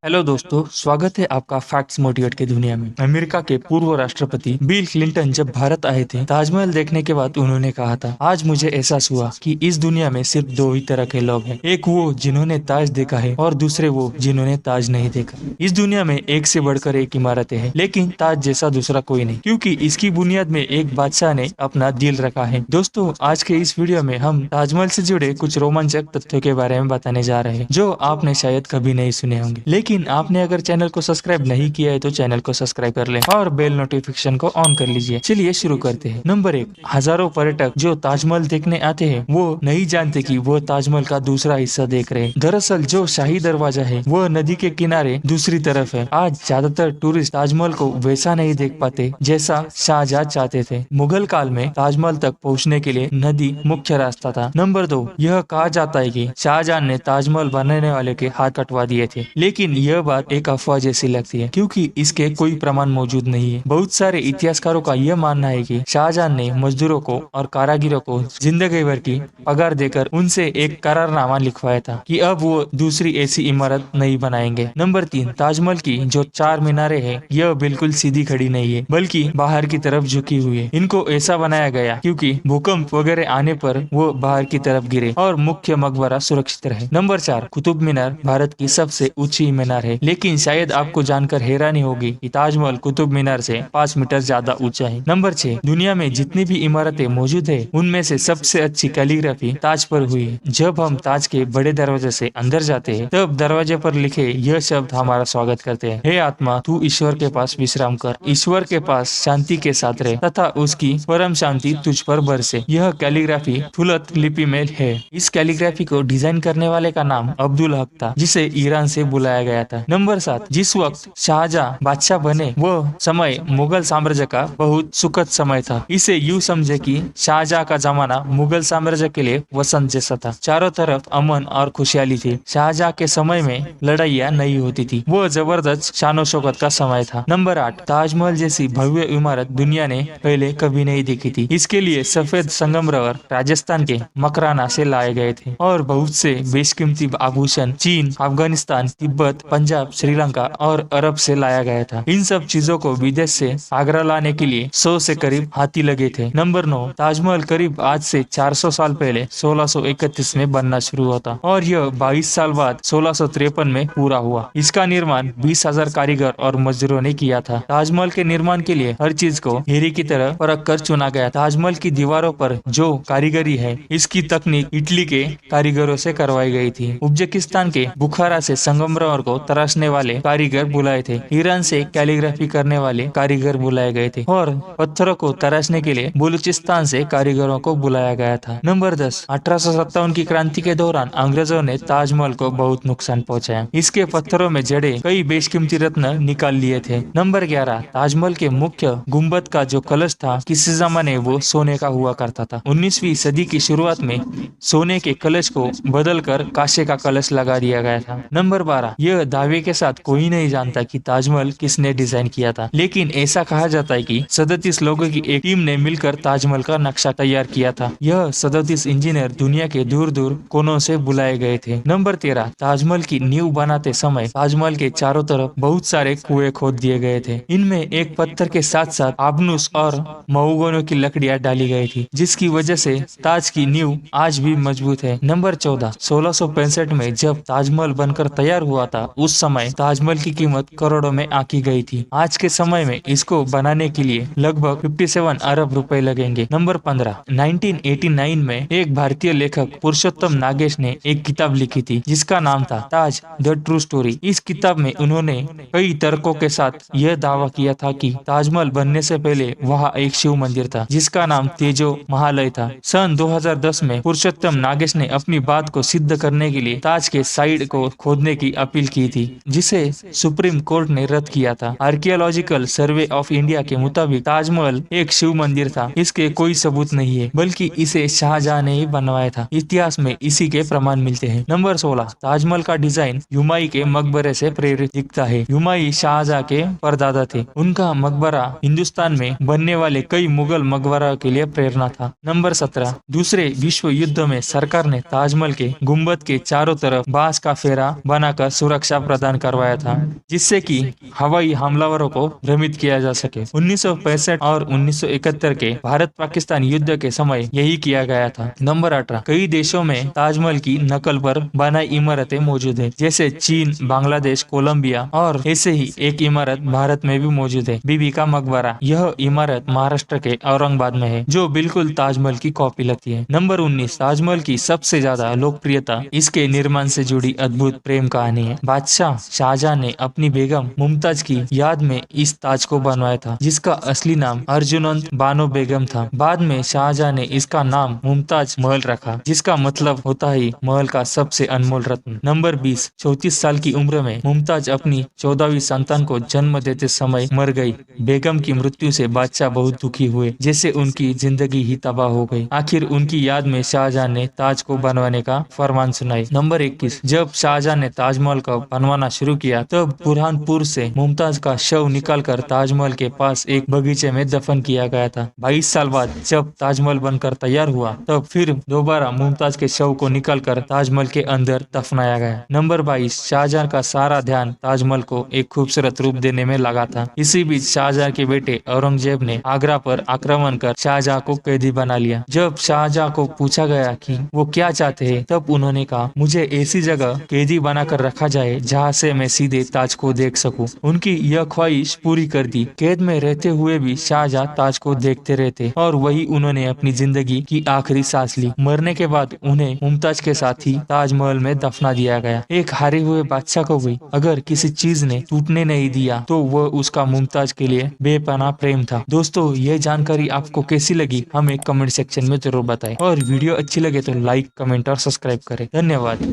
Hello दोस्तों, स्वागत है आपका फैक्ट्स मोटिवेट की दुनिया में। अमेरिका के पूर्व राष्ट्रपति बिल क्लिंटन जब भारत आए थे, ताजमहल देखने के बाद उन्होंने कहा था, आज मुझे एहसास हुआ कि इस दुनिया में सिर्फ दो ही तरह के लोग हैं, एक वो जिन्होंने ताज देखा है और दूसरे वो जिन्होंने ताज नहीं देखा। इस दुनिया में एक से बढ़कर एक इमारतें हैं, लेकिन ताज जैसा दूसरा कोई नहीं, क्योंकि इसकी बुनियाद में एक बादशाह ने अपना दिल रखा है। दोस्तों, आज के इस वीडियो में हम ताजमहल से जुड़े कुछ रोमांचक तथ्यों के बारे में बताने जा रहे हैं, जो आपने शायद कभी नहीं सुने होंगे। लेकिन आपने अगर चैनल को सब्सक्राइब नहीं किया है तो चैनल को सब्सक्राइब कर लें और बेल नोटिफिकेशन को ऑन कर लीजिए। चलिए शुरू करते हैं। नंबर 1, हजारों पर्यटक जो ताजमहल देखने आते हैं वो नहीं जानते कि वो ताजमहल का दूसरा हिस्सा देख रहे हैं। दरअसल जो शाही दरवाजा है वो नदी के किनारे दूसरी तरफ है। आज ज्यादातर टूरिस्ट ताजमहल को वैसा नहीं देख पाते जैसा शाहजहां चाहते थे। मुगल काल में ताजमहल तक पहुँचने के लिए नदी मुख्य रास्ता था। नंबर 2, यह कहा जाता है कि शाहजहां ने ताजमहल बनाने वाले के हाथ कटवा दिए थे, लेकिन यह बात एक अफवाह जैसी लगती है, क्योंकि इसके कोई प्रमाण मौजूद नहीं है। बहुत सारे इतिहासकारों का यह मानना है कि शाहजहां ने मजदूरों को और कारीगरों को जिंदगी भर की पगार देकर उनसे एक करारनामा लिखवाया था कि अब वो दूसरी ऐसी इमारत नहीं बनाएंगे। नंबर 3, ताजमहल की जो 4 मीनारें हैं, यह बिल्कुल सीधी खड़ी नहीं है, बल्कि बाहर की तरफ झुकी हुई है। इनको ऐसा बनाया गया क्योंकि भूकंप वगैरह आने पर वो बाहर की तरफ गिरे और मुख्य मकबरा सुरक्षित रहे। नंबर 4, कुतुब मीनार भारत की सबसे ऊंची मीनार है, लेकिन शायद आपको जानकर हैरानी होगी कि ताजमहल कुतुब मीनार से 5 मीटर ज्यादा ऊंचा है। नंबर 6, दुनिया में जितनी भी इमारतें मौजूद है उनमें से सबसे अच्छी कैलीग्राफी ताज पर हुई है। जब हम ताज के बड़े दरवाजे से अंदर जाते हैं, तब दरवाजे पर लिखे यह शब्द हमारा स्वागत करते हैं, हे आत्मा, तू ईश्वर के पास विश्राम कर, ईश्वर के पास शांति के साथ रहे तथा उसकी परम शांति तुझ पर बरसे। यह कैलीग्राफी थुलत लिपि में है। इस कैलीग्राफी को डिजाइन करने वाले का नाम अब्दुल हक था, जिसे ईरान से बुलाया गया था। नंबर 7, जिस वक्त शाहजहां बादशाह बने वह समय मुगल साम्राज्य का बहुत सुखद समय था। इसे यूं समझे कि शाहजहां का जमाना मुगल साम्राज्य के लिए वसंत जैसा था। चारों तरफ अमन और खुशहाली थी। शाहजहां के समय में लड़ाइयाँ नहीं होती थी। वह जबरदस्त शानो शौकत का समय था। नंबर 8, ताजमहल जैसी भव्य इमारत दुनिया ने पहले कभी नहीं देखी थी। इसके लिए सफेद संगमरमर राजस्थान के मकराना से लाए गए थे और बहुत से बेशकीमती आभूषण चीन, अफगानिस्तान, तिब्बत, पंजाब, श्रीलंका और अरब से लाया गया था। इन सब चीजों को विदेश से आगरा लाने के लिए 100 से करीब हाथी लगे थे। नंबर 9, ताजमहल करीब आज से 400 साल पहले 1631 में बनना शुरू हुआ था और यह 22 साल बाद 1653 में पूरा हुआ। इसका निर्माण 20,000 कारीगर और मजदूरों ने किया था। ताजमहल के निर्माण के लिए हर चीज को हीरे की तरह परख कर चुना गया। ताजमहल की दीवारों पर जो कारीगरी है, इसकी तकनीक इटली के कारीगरों से करवाई गई थी। उज्बेकिस्तान के बुखारा से संगमरमर को तराशने वाले कारीगर बुलाए थे। ईरान से कैलीग्राफी करने वाले कारीगर बुलाए गए थे और पत्थरों को तराशने के लिए बलूचिस्तान से कारीगरों को बुलाया गया था। नंबर 10, 1857 की क्रांति के दौरान अंग्रेजों ने ताजमहल को बहुत नुकसान पहुंचाया। इसके पत्थरों में जड़े कई बेशकीमती रत्न निकाल लिए थे। नंबर 11, ताजमहल के मुख्य गुम्बद का जो कलश था, किसी जमाने वो सोने का हुआ करता था। 19वीं सदी की शुरुआत में सोने के कलश को बदलकर कांसे का कलश लगा दिया गया था। नंबर 12, यह दावे के साथ कोई नहीं जानता कि ताजमहल किसने डिजाइन किया था, लेकिन ऐसा कहा जाता है कि 37 लोगों की एक टीम ने मिलकर ताजमहल का नक्शा तैयार किया था। यह 37 इंजीनियर दुनिया के दूर दूर कोनों से बुलाए गए थे। नंबर 13, ताजमहल की नींव बनाते समय ताजमहल के चारों तरफ बहुत सारे कुएं खोद दिए गए थे। इनमें एक पत्थर के साथ साथ आबनूस और महुगनों की लकड़ियां डाली गई थी, जिसकी वजह से ताज की नींव आज भी मजबूत है। नंबर 14, 1665 में जब ताजमहल बनकर तैयार हुआ था, उस समय ताजमहल की कीमत करोड़ों में आंकी गई थी। आज के समय में इसको बनाने के लिए लगभग 57 अरब रुपए लगेंगे। नंबर 15, 1989 में एक भारतीय लेखक पुरुषोत्तम नागेश ने एक किताब लिखी थी जिसका नाम था ताज द ट्रू स्टोरी। इस किताब में उन्होंने कई तर्कों के साथ यह दावा किया था कि ताजमहल बनने से पहले वहाँ एक शिव मंदिर था जिसका नाम तेजो महालय था। सन 2010 में पुरुषोत्तम नागेश ने अपनी बात को सिद्ध करने के लिए ताज के साइड को खोदने की अपील की थी, जिसे सुप्रीम कोर्ट ने रद्द किया था। आर्कियोलॉजिकल सर्वे ऑफ इंडिया के मुताबिक ताजमहल एक शिव मंदिर था। इसके कोई सबूत नहीं है, बल्कि इसे शाहजहां ने ही बनवाया था। इतिहास में इसी के प्रमाण मिलते हैं। नंबर 16, ताजमहल का डिजाइन हुमायूं के मकबरे से प्रेरित दिखता है। हुमायूं शाहजहां के परदादा थे। उनका मकबरा हिंदुस्तान में बनने वाले कई मुगल मकबरा के लिए प्रेरणा था। नंबर 17, दूसरे विश्व युद्ध में सरकार ने ताजमहल के गुम्बद के चारों तरफ बांस का फेरा बनाकर सुरक्षा सुरक्षा प्रदान करवाया था, जिससे कि हवाई हमलावरों को भ्रमित किया जा सके। 1965 और 1971 के भारत पाकिस्तान युद्ध के समय यही किया गया था। नंबर 18, कई देशों में ताजमहल की नकल पर बनाई इमारतें मौजूद है, जैसे चीन, बांग्लादेश, कोलंबिया, और ऐसे ही एक इमारत भारत में भी मौजूद है, बीबी का मकबरा। यह इमारत महाराष्ट्र के औरंगाबाद में है, जो बिल्कुल ताजमहल की कॉपी लगती है। नंबर 19, ताजमहल की सबसे ज्यादा लोकप्रियता इसके निर्माण से जुड़ी अद्भुत प्रेम कहानी है। बादशाह शाहजहां ने अपनी बेगम मुमताज की याद में इस ताज को बनवाया था, जिसका असली नाम अर्जुनंद बानो बेगम था। बाद में शाहजहां ने इसका नाम मुमताज महल रखा, जिसका मतलब होता है महल का सबसे अनमोल रत्न। नंबर 20, 34 साल की उम्र में मुमताज अपनी 14वीं संतान को जन्म देते समय मर गई। बेगम की मृत्यु से बादशाह बहुत दुखी हुए, जैसे उनकी जिंदगी ही तबाह हो गई। आखिर उनकी याद में शाहजहां ने ताज को बनवाने का फरमान सुनाई। नंबर 21, जब शाहजहां ने ताजमहल को बनवाना शुरू किया, तब बुरहानपुर से मुमताज का शव निकालकर ताजमहल के पास एक बगीचे में दफन किया गया था। 22 साल बाद जब ताजमहल बनकर तैयार हुआ, तब फिर दोबारा मुमताज के शव को निकालकर ताजमहल के अंदर दफनाया गया। नंबर 22, शाहजहां का सारा ध्यान ताजमहल को एक खूबसूरत रूप देने में लगा था। इसी बीच शाहजहां के बेटे औरंगजेब ने आगरा पर आक्रमण कर शाहजहां को कैदी बना लिया। जब शाहजहां को पूछा गया कि वो क्या चाहते हैं, तब उन्होंने कहा, मुझे ऐसी जगह कैदी बनाकर रखा जाए जहां से मैं सीधे ताज को देख सकूं। उनकी यह ख्वाहिश पूरी कर दी। कैद में रहते हुए भी शाहजहां ताज को देखते रहते, और वही उन्होंने अपनी जिंदगी की आखिरी सांस ली। मरने के बाद उन्हें मुमताज के साथ ही ताजमहल में दफना दिया गया। एक हारे हुए बादशाह को भी अगर किसी चीज ने टूटने नहीं दिया, तो वह उसका मुमताज के लिए बेपनाह प्रेम था। दोस्तों, यह जानकारी आपको कैसी लगी हमें कमेंट सेक्शन में जरूर बताएं, और वीडियो अच्छी लगे तो लाइक, कमेंट और सब्सक्राइब करें। धन्यवाद।